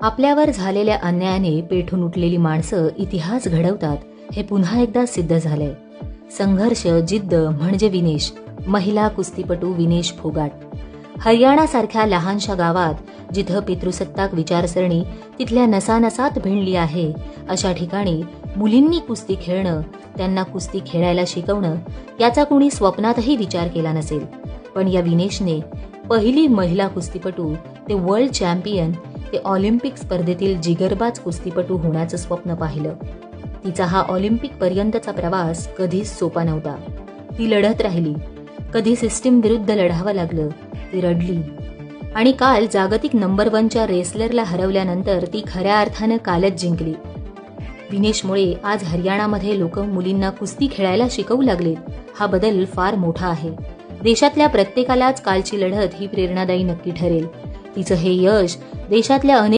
आपल्यावर झालेल्या अन्यायाने पेटून उठलेली माणसं इतिहास घडवतात हे पुन्हा एकदा सिद्ध झालंय. संघर्ष जिद्द म्हणजे विनेश. महिला कुस्तीपटू विनेश फोगाट. हरियाणासारख्या लहानशा गावात जिथं पितृसत्ताक विचारसरणी तिथल्या नसानसात भिनली आहे, अशा ठिकाणी मुलींनी कुस्ती खेळणं, त्यांना कुस्ती खेळायला शिकवणं याचा कुणी स्वप्नातही विचार केला नसेल. पण या विनेशने पहिली महिला कुस्तीपटू ते वर्ल्ड चॅम्पियन ते ऑलिम्पिक स्पर्धेतील जिगरबाज कुस्तीपटू होण्याचं स्वप्न पाहिलं. तिचा हा ऑलिम्पिक पर्यंतचा प्रवास कधीच सोपा नव्हता. ती लढत राहिली. कधी सिस्टीम विरुद्ध लढावं लागलं. ती रडली. आणि काल जागतिक नंबर 1च्या रेसलरला हरवल्यानंतर ती खऱ्या अर्थानं कालच जिंकली. विनेशमुळे आज हरियाणामध्ये लोक मुलींना कुस्ती खेळायला शिकवू लागलेत. हा बदल फार मोठा आहे. देशातल्या प्रत्येकालाच कालची लढत ही प्रेरणादायी नक्की ठरेल. तिचं हे यश देशातल्या अनेक